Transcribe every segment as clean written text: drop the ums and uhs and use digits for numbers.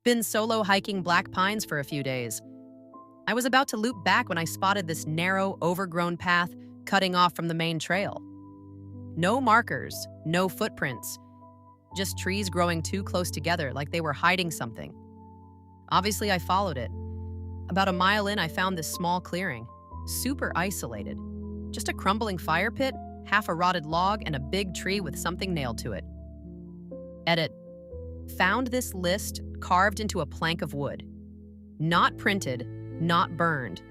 Been solo hiking Black Pines for a few days. I was about to loop back when I spotted this narrow, overgrown path cutting off from the main trail. No markers, no footprints, just trees growing too close together like they were hiding something. Obviously, I followed it. About a mile in, I found this small clearing, super isolated. Just a crumbling fire pit, half a rotted log, and a big tree with something nailed to it. Edit. Found this list carved into a plank of wood. Not printed, not burned.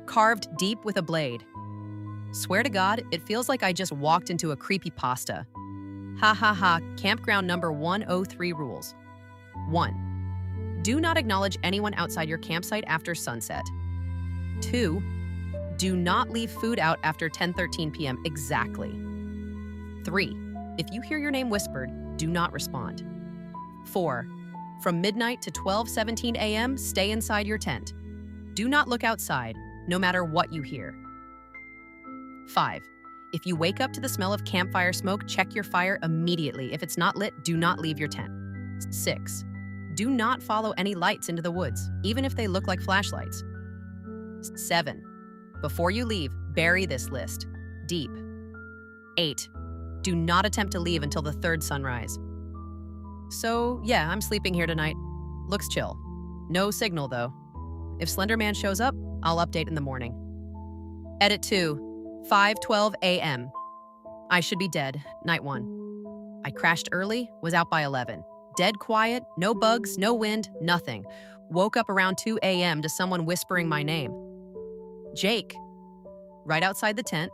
Carved deep with a blade. Swear to God, it feels like I just walked into a creepypasta. Ha ha ha, campground number 103 rules. 1. Do not acknowledge anyone outside your campsite after sunset. 2. Do not leave food out after 10:13 p.m. exactly. 3. If you hear your name whispered, do not respond. 4. From midnight to 12:17 a.m., stay inside your tent. Do not look outside, no matter what you hear. 5. If you wake up to the smell of campfire smoke, check your fire immediately. If it's not lit, do not leave your tent. 6. Do not follow any lights into the woods, even if they look like flashlights. 7. Before you leave, bury this list deep. 8. Do not attempt to leave until the third sunrise. So, yeah, I'm sleeping here tonight. Looks chill. No signal, though. If Slender Man shows up, I'll update in the morning. Edit 2. 5:12 a.m. I should be dead. Night 1. I crashed early, was out by 11. Dead quiet, no bugs, no wind, nothing. Woke up around 2 a.m. to someone whispering my name. Jake. Right outside the tent.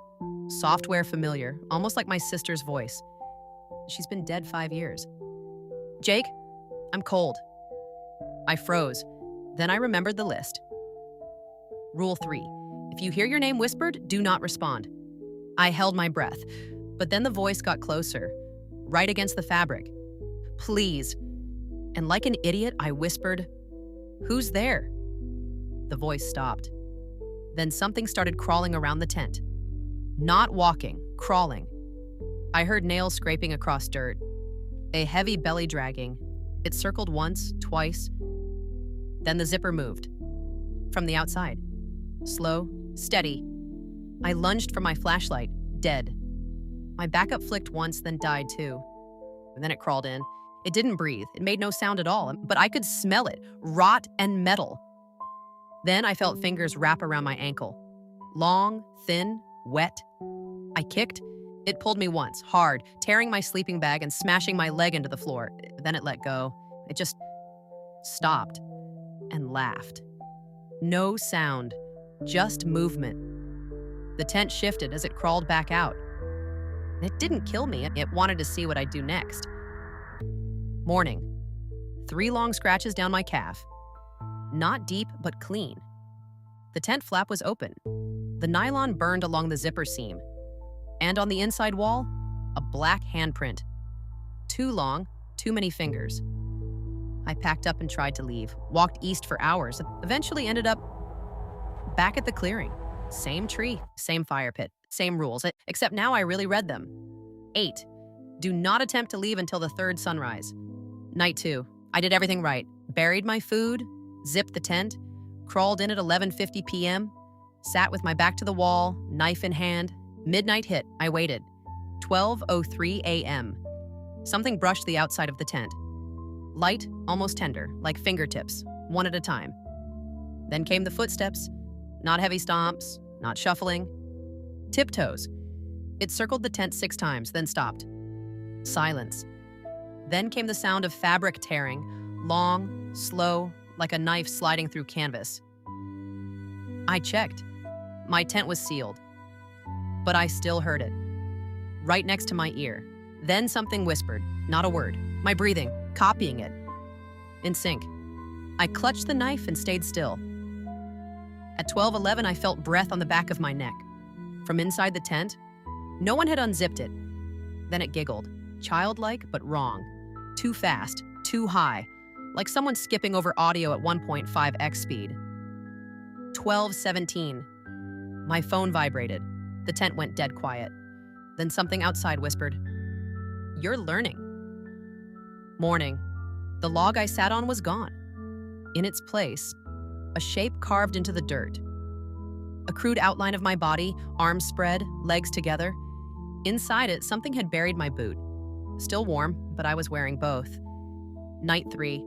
Software familiar, almost like my sister's voice. She's been dead 5 years. Jake, I'm cold. I froze. Then I remembered the list. Rule 3. If you hear your name whispered, do not respond. I held my breath, but then the voice got closer, right against the fabric. Please. And like an idiot, I whispered, "Who's there?" The voice stopped. Then something started crawling around the tent. Not walking, crawling. I heard nails scraping across dirt, a heavy belly dragging. It circled once, twice. Then the zipper moved. From the outside. Slow, steady. I lunged for my flashlight, dead. My backup flicked once, then died too. And then it crawled in. It didn't breathe. It made no sound at all, but I could smell it, rot and metal. Then I felt fingers wrap around my ankle. Long, thin, wet. I kicked. It pulled me once, hard, tearing my sleeping bag and smashing my leg into the floor. Then it let go. It just stopped and laughed. No sound, just movement. The tent shifted as it crawled back out. It didn't kill me. It wanted to see what I'd do next. Morning. 3 long scratches down my calf. Not deep, but clean. The tent flap was open. The nylon burned along the zipper seam. And on the inside wall, a black handprint. Too long, too many fingers. I packed up and tried to leave, walked east for hours, eventually ended up back at the clearing. Same tree, same fire pit, same rules, except now I really read them. 8. Do not attempt to leave until the third sunrise. Night 2. I did everything right. Buried my food, zipped the tent, crawled in at 11:50 p.m., sat with my back to the wall, knife in hand. Midnight hit. I waited. 12:03 a.m. Something brushed the outside of the tent. Light, almost tender, like fingertips, one at a time. Then came the footsteps. Not heavy stomps, not shuffling. Tiptoes. It circled the tent 6 times, then stopped. Silence. Then came the sound of fabric tearing, long, slow, like a knife sliding through canvas. I checked. My tent was sealed. But I still heard it. Right next to my ear. Then something whispered, not a word. My breathing, copying it. In sync. I clutched the knife and stayed still. At 12:11, I felt breath on the back of my neck. From inside the tent, no one had unzipped it. Then it giggled, childlike but wrong. Too fast, too high, like someone skipping over audio at 1.5x speed. 12:17. My phone vibrated. The tent went dead quiet. Then something outside whispered, "You're learning." Morning. The log I sat on was gone. In its place, a shape carved into the dirt. A crude outline of my body, arms spread, legs together. Inside it, something had buried my boot. Still warm, but I was wearing both. Night 3.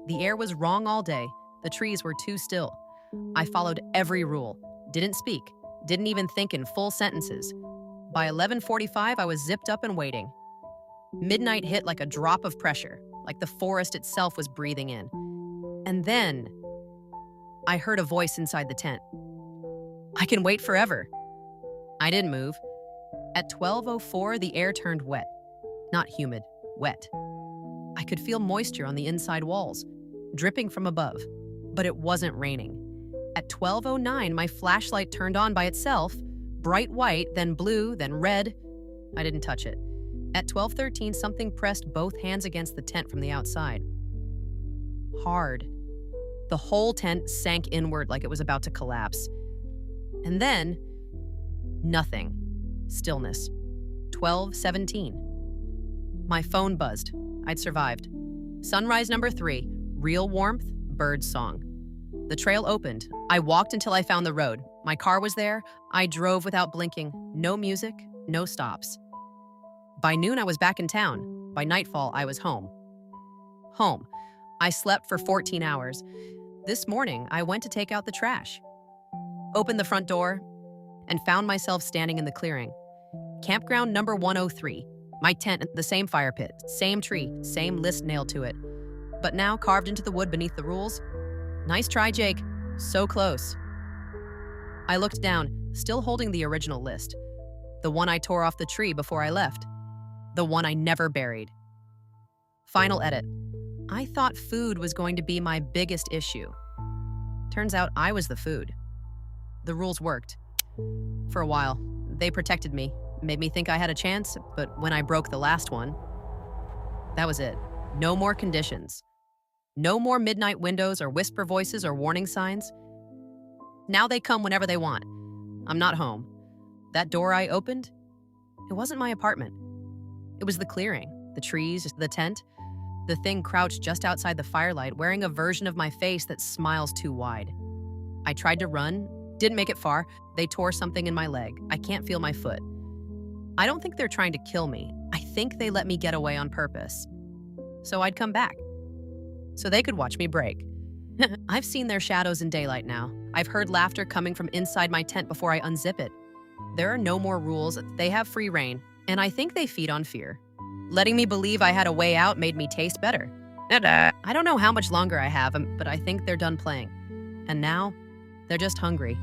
The air was wrong all day. The trees were too still. I followed every rule. Didn't speak. Didn't even think in full sentences. By 11:45, I was zipped up and waiting. Midnight hit like a drop of pressure, like the forest itself was breathing in. And then I heard a voice inside the tent. I can wait forever. I didn't move. At 12:04, the air turned wet. Not humid, wet. I could feel moisture on the inside walls, dripping from above, but it wasn't raining. At 12:09, my flashlight turned on by itself, bright white, then blue, then red. I didn't touch it. At 12:13, something pressed both hands against the tent from the outside. Hard. The whole tent sank inward like it was about to collapse. And then, nothing. Stillness. 12:17. My phone buzzed. I'd survived. Sunrise number 3. Real warmth, bird song. The trail opened. I walked until I found the road. My car was there. I drove without blinking. No music, no stops. By noon, I was back in town. By nightfall, I was home. Home. I slept for 14 hours. This morning, I went to take out the trash. Opened the front door and found myself standing in the clearing. Campground number 103. My tent, the same fire pit, same tree, same list nailed to it. But now carved into the wood beneath the rules. Nice try, Jake. So close. I looked down, still holding the original list. The one I tore off the tree before I left. The one I never buried. Final edit. I thought food was going to be my biggest issue. Turns out I was the food. The rules worked. For a while, they protected me, made me think I had a chance, but when I broke the last one, that was it. No more conditions. No more midnight windows or whisper voices or warning signs. Now they come whenever they want. I'm not home. That door I opened, it wasn't my apartment. It was the clearing, the trees, the tent, the thing crouched just outside the firelight, wearing a version of my face that smiles too wide. I tried to run, didn't make it far. They tore something in my leg. I can't feel my foot. I don't think they're trying to kill me. I think they let me get away on purpose. So I'd come back. So they could watch me break. I've seen their shadows in daylight now. I've heard laughter coming from inside my tent before I unzip it. There are no more rules. They have free reign. And I think they feed on fear. Letting me believe I had a way out made me taste better. I don't know how much longer I have, but I think they're done playing. And now, they're just hungry.